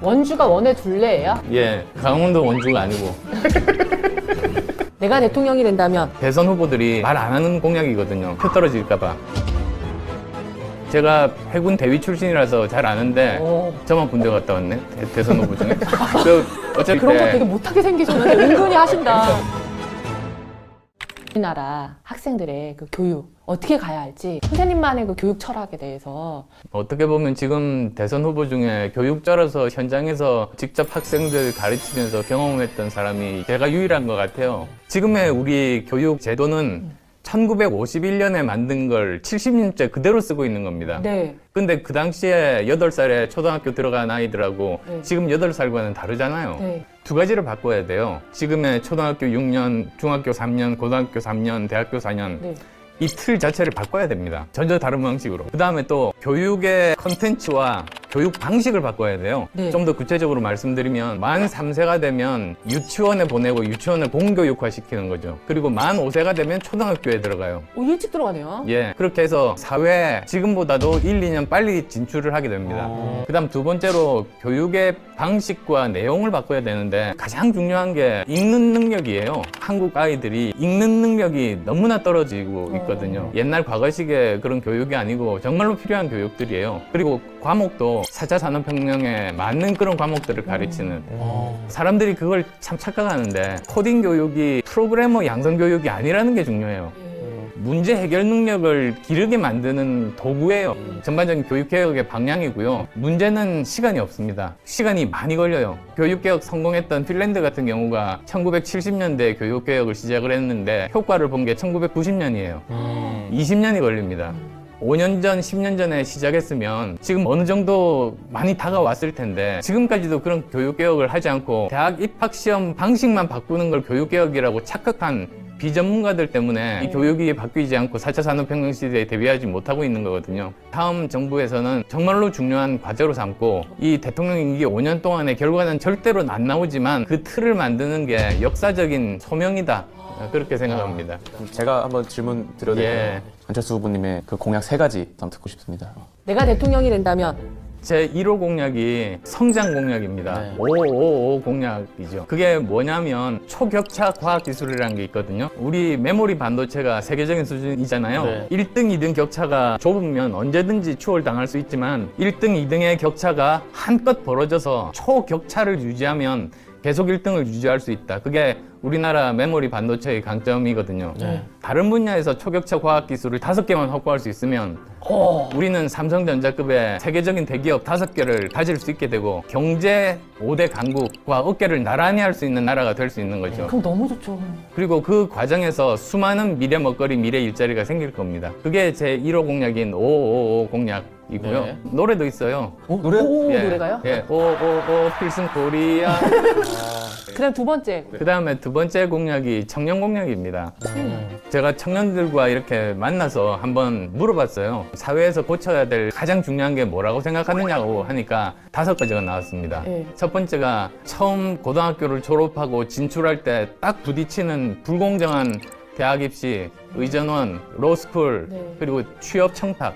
원주가 원의 둘레예요? 예, 강원도 원주가 아니고 내가 대통령이 된다면 대선 후보들이 말 안 하는 공약이거든요. 표 떨어질까봐. 제가 해군 대위 출신이라서 잘 아는데 저만 군대 갔다 왔네. 대선 후보 중에. 어차피 그런 거 되게 못하게 생기셨는데 은근히 하신다. 우리나라 학생들의 그 교육 어떻게 가야 할지 선생님만의 그 교육 철학에 대해서 어떻게 보면 지금 대선 후보 중에 교육자로서 현장에서 직접 학생들 가르치면서 경험했던 사람이 제가 유일한 것 같아요. 지금의 우리 교육 제도는 1951년에 만든 걸 70년째 그대로 쓰고 있는 겁니다. 네. 근데 그 당시에 8살에 초등학교 들어간 아이들하고 지금 8살과는 다르잖아요. 네. 두 가지를 바꿔야 돼요. 지금의 초등학교 6년, 중학교 3년, 고등학교 3년, 대학교 4년 네. 이 틀 자체를 바꿔야 됩니다. 전혀 다른 방식으로. 그 다음에 또 교육의 컨텐츠와 교육 방식을 바꿔야 돼요. 네. 좀 더 구체적으로 말씀드리면 만 3세가 되면 유치원에 보내고 유치원을 공교육화 시키는 거죠. 그리고 만 5세가 되면 초등학교에 들어가요. 오, 일찍 들어가네요. 예, 그렇게 해서 사회에 지금보다도 1, 2년 빨리 진출을 하게 됩니다. 그 다음 두 번째로 교육의 방식과 내용을 바꿔야 되는데 가장 중요한 게 읽는 능력이에요. 한국 아이들이 읽는 능력이 너무나 떨어지고 있거든요. 옛날 과거식의 그런 교육이 아니고 정말로 필요한 교육들이에요. 그리고 과목도 4차 산업혁명에 맞는 그런 과목들을 가르치는 사람들이 그걸 참 착각하는데 코딩 교육이 프로그래머 양성 교육이 아니라는 게 중요해요. 문제 해결 능력을 기르게 만드는 도구예요. 전반적인 교육개혁의 방향이고요. 문제는 시간이 없습니다. 시간이 많이 걸려요. 교육개혁 성공했던 핀란드 같은 경우가 1970년대에 교육개혁을 시작을 했는데 효과를 본 게 1990년이에요. 20년이 걸립니다. 5년 전, 10년 전에 시작했으면 지금 어느 정도 많이 다가왔을 텐데 지금까지도 그런 교육개혁을 하지 않고 대학 입학시험 방식만 바꾸는 걸 교육개혁이라고 착각한 비전문가들 때문에 이 교육이 바뀌지 않고 4차 산업혁명 시대에 대비하지 못하고 있는 거거든요. 다음 정부에서는 정말로 중요한 과제로 삼고 이 대통령 임기 5년 동안의 결과는 절대로 안 나오지만 그 틀을 만드는 게 역사적인 소명이다. 그렇게 생각합니다. 제가 한번 질문 드려도 될까요? 예. 안철수 후보님의 그 공약 3가지 한번 듣고 싶습니다. 내가 대통령이 된다면 제 1호 공약이 성장 공약입니다. 네. 555 공약이죠. 그게 뭐냐면 초격차 과학기술이라는 게 있거든요. 우리 메모리 반도체가 세계적인 수준이잖아요. 네. 1등, 2등 격차가 좁으면 언제든지 추월당할 수 있지만 1등, 2등의 격차가 한껏 벌어져서 초격차를 유지하면 계속 1등을 유지할 수 있다. 그게 우리나라 메모리 반도체의 강점이거든요. 다른 분야에서 초격차 과학기술을 5개만 확보할 수 있으면 우리는 삼성전자급의 세계적인 대기업 5개를 가질 수 있게 되고 경제 5대 강국과 어깨를 나란히 할 수 있는 나라가 될 수 있는 거죠. 그럼 너무 좋죠. 그리고 그 과정에서 수많은 미래 먹거리, 미래 일자리가 생길 겁니다. 그게 제 1호 공약인 5555 공약이고요. 네. 노래도 있어요. 노래? 오, 예. 노래가요? 예, 555 필승 코리아. 그다음 두 번째. 그 다음에 두 번째 공약이 청년 공약입니다. 제가 청년들과 이렇게 만나서 한번 물어봤어요. 사회에서 고쳐야 될 가장 중요한 게 뭐라고 생각하느냐고 하니까 5가지가 나왔습니다. 네. 첫 번째가 처음 고등학교를 졸업하고 진출할 때 딱 부딪히는 불공정한 대학 입시, 의전원, 로스쿨, 네. 그리고 취업 청탁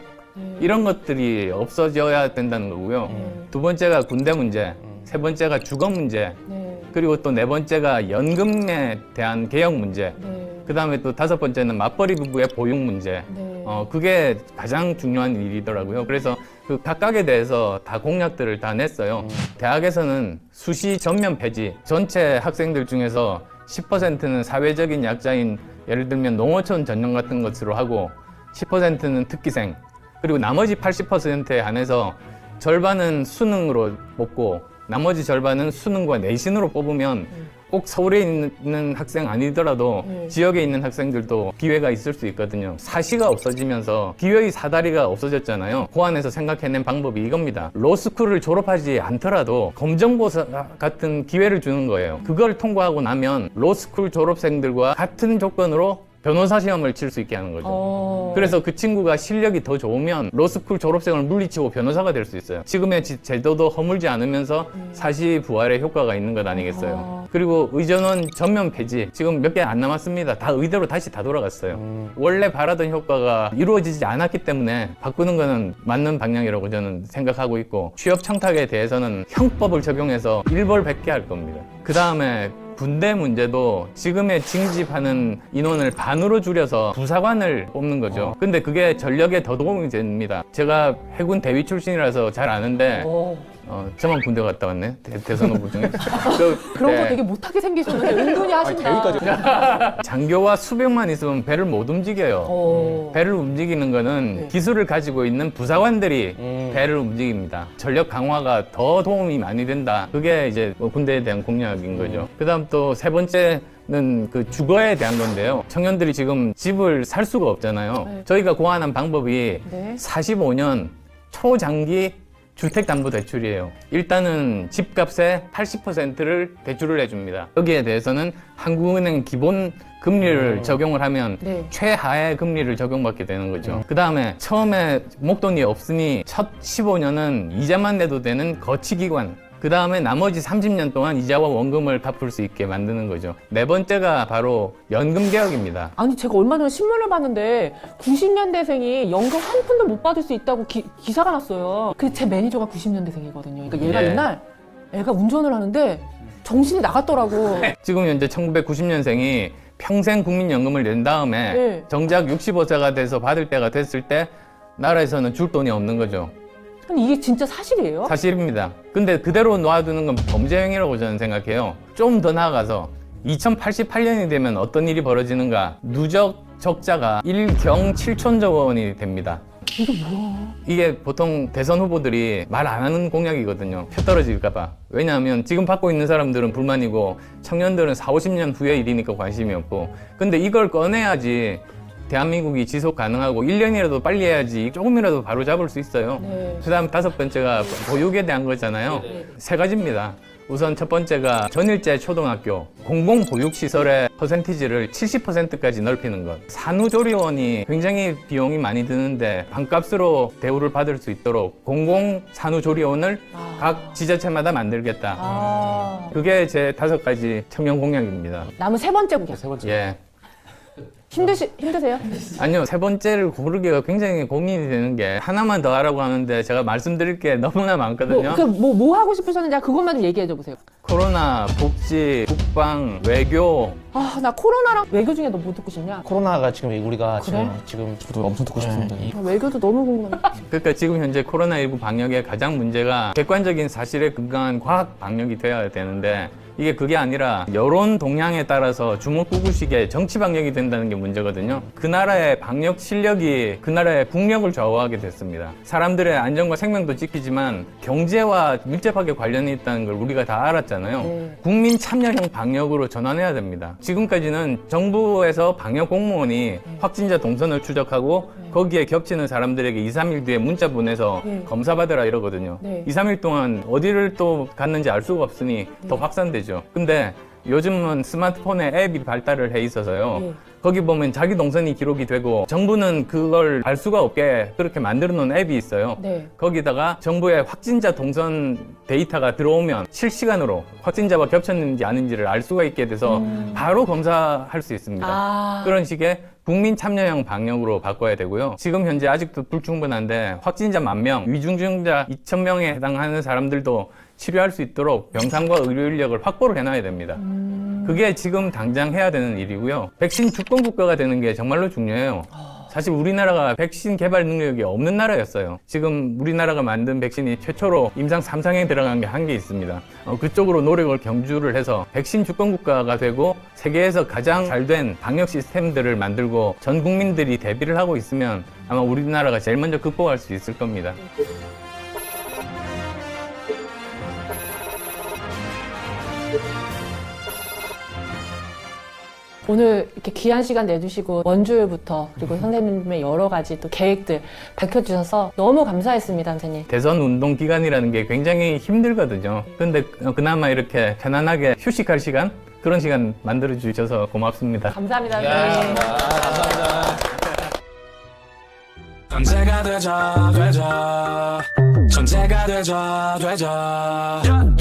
이런 것들이 없어져야 된다는 거고요. 두 번째가 군대 문제, 세 번째가 주거 문제, 네. 그리고 또 네 번째가 연금에 대한 개혁 문제, 네. 그 다음에 또 5번째는 맞벌이 부부의 보육 문제. 네. 그게 가장 중요한 일이더라고요. 그래서 그 각각에 대해서 다 공약들을 다 냈어요. 대학에서는 수시 전면 폐지, 전체 학생들 중에서 10%는 사회적인 약자인 예를 들면 농어촌 전형 같은 것으로 하고 10%는 특기생, 그리고 나머지 80%에 한해서 절반은 수능으로 뽑고 나머지 절반은 수능과 내신으로 뽑으면 꼭 서울에 있는 학생 아니더라도 지역에 있는 학생들도 기회가 있을 수 있거든요. 사시가 없어지면서 기회의 사다리가 없어졌잖아요. 그 안에서 생각해낸 방법이 이겁니다. 로스쿨을 졸업하지 않더라도 검정고사 같은 기회를 주는 거예요. 그걸 통과하고 나면 로스쿨 졸업생들과 같은 조건으로 변호사 시험을 칠 수 있게 하는 거죠. 그래서 그 친구가 실력이 더 좋으면 로스쿨 졸업생을 물리치고 변호사가 될 수 있어요. 지금의 제도도 허물지 않으면서 사시 부활의 효과가 있는 것 아니겠어요. 그리고 의전원 전면 폐지 지금 몇 개 안 남았습니다. 다 의대로 다시 다 돌아갔어요. 원래 바라던 효과가 이루어지지 않았기 때문에 바꾸는 거는 맞는 방향이라고 저는 생각하고 있고, 취업 청탁에 대해서는 형법을 적용해서 일벌백계 할 겁니다. 그 다음에 군대 문제도 지금의 징집하는 인원을 반으로 줄여서 부사관을 뽑는 거죠. 근데 그게 전력에 더 도움이 됩니다. 제가 해군 대위 출신이라서 잘 아는데 저만 군대 갔다 왔네. 대선 후보 중에. 그런 거 네. 되게 못하게 생기셨는데 은근히 하신다. 장교와 수백만 있으면 배를 못 움직여요. 배를 움직이는 거는 기술을 가지고 있는 부사관들이 배를 움직입니다. 전력 강화가 더 도움이 많이 된다. 그게 이제 군대에 대한 공약인 거죠. 그다음 또 세 번째는 그 주거에 대한 건데요. 청년들이 지금 집을 살 수가 없잖아요. 저희가 고안한 방법이 45년 초장기 주택담보대출이에요. 일단은 집값의 80%를 대출을 해줍니다. 여기에 대해서는 한국은행 기본 금리를 적용을 하면 최하의 금리를 적용받게 되는 거죠. 그 다음에 처음에 목돈이 없으니 첫 15년은 이자만 내도 되는 거치기관, 그 다음에 나머지 30년 동안 이자와 원금을 갚을 수 있게 만드는 거죠. 네 번째가 바로 연금 개혁입니다. 아니 제가 얼마 전에 신문을 봤는데 90년대생이 연금 한 푼도 못 받을 수 있다고 기사가 났어요. 그 제 매니저가 90년대생이거든요. 그러니까 얘가 옛날 애가 운전을 하는데 정신이 나갔더라고. 지금 현재 1990년생이 평생 국민연금을 낸 다음에 정작 65세가 돼서 받을 때가 됐을 때 나라에서는 줄 돈이 없는 거죠. 근데 이게 진짜 사실이에요? 사실입니다. 근데 그대로 놔두는 건 범죄 행위라고 저는 생각해요. 좀 더 나아가서 2088년이 되면 어떤 일이 벌어지는가? 누적 적자가 1경 7천조 원이 됩니다. 이게 뭐야? 이게 보통 대선 후보들이 말 안 하는 공약이거든요. 표 떨어질까봐. 왜냐하면 지금 받고 있는 사람들은 불만이고 청년들은 4, 50년 후의 일이니까 관심이 없고. 근데 이걸 꺼내야지 대한민국이 지속 가능하고 1년이라도 빨리 해야지 조금이라도 바로 잡을 수 있어요. 그 다음 다섯 번째가 보육에 대한 거잖아요. 세 가지입니다. 우선 첫 번째가 전일제 초등학교 공공보육시설의 퍼센티지를 70%까지 넓히는 것. 산후조리원이 굉장히 비용이 많이 드는데 반값으로 대우를 받을 수 있도록 공공산후조리원을 각 지자체마다 만들겠다. 그게 제 다섯 가지 청년 공약입니다. 남은 세 번째 공약. 세 번째. 예. 힘드세요? 아니요, 세 번째를 고르기가 굉장히 고민이 되는 게 하나만 더 하라고 하는데 제가 말씀드릴 게 너무나 많거든요. 뭐 하고 싶으셨는지 그것만 좀 얘기해 줘 보세요. 코로나, 복지, 국방, 외교. 아, 나 코로나랑 외교 중에 너 뭐 듣고 싶냐? 코로나가 지금 우리가 그래? 지금 저도 엄청 듣고 싶습니다. 외교도 너무 궁금해. 그러니까 지금 현재 코로나19 방역의 가장 문제가 객관적인 사실에 근거한 과학 방역이 되어야 되는데 이게 그게 아니라 여론 동향에 따라서 주먹구구식의 정치 방역이 된다는 게 문제거든요. 그 나라의 방역 실력이 그 나라의 국력을 좌우하게 됐습니다. 사람들의 안전과 생명도 지키지만 경제와 밀접하게 관련이 있다는 걸 우리가 다 알았잖아요. 국민 참여형 방역으로 전환해야 됩니다. 지금까지는 정부에서 방역 공무원이 확진자 동선을 추적하고 거기에 겹치는 사람들에게 2, 3일 뒤에 문자 보내서 검사받으라 이러거든요. 2, 3일 동안 어디를 또 갔는지 알 수가 없으니 더 확산되죠. 근데 요즘은 스마트폰에 앱이 발달을 해 있어서요. 거기 보면 자기 동선이 기록이 되고 정부는 그걸 알 수가 없게 그렇게 만들어 놓은 앱이 있어요. 거기다가 정부의 확진자 동선 데이터가 들어오면 실시간으로 확진자와 겹쳤는지 아닌지를 알 수가 있게 돼서 바로 검사할 수 있습니다. 그런 식의 국민 참여형 방역으로 바꿔야 되고요. 지금 현재 아직도 불충분한데 확진자 10,000명, 위중증자 2,000명에 해당하는 사람들도 치료할 수 있도록 병상과 의료 인력을 확보를 해놔야 됩니다. 그게 지금 당장 해야 되는 일이고요. 백신 주권 국가가 되는 게 정말로 중요해요. 사실 우리나라가 백신 개발 능력이 없는 나라였어요. 지금 우리나라가 만든 백신이 최초로 임상 3상에 들어간 게 한 개 있습니다. 그쪽으로 노력을 경주를 해서 백신 주권 국가가 되고 세계에서 가장 잘된 방역 시스템들을 만들고 전 국민들이 대비를 하고 있으면 아마 우리나라가 제일 먼저 극복할 수 있을 겁니다. 오늘 이렇게 귀한 시간 내주시고 원주율부터 그리고 선생님의 여러 가지 또 계획들 밝혀주셔서 너무 감사했습니다, 선생님. 대선 운동 기간이라는 게 굉장히 힘들거든요. 근데 그나마 이렇게 편안하게 휴식할 시간? 그런 시간 만들어주셔서 고맙습니다. 감사합니다, 선생님. 감사합니다. 천재가 되자, 천재가 되자.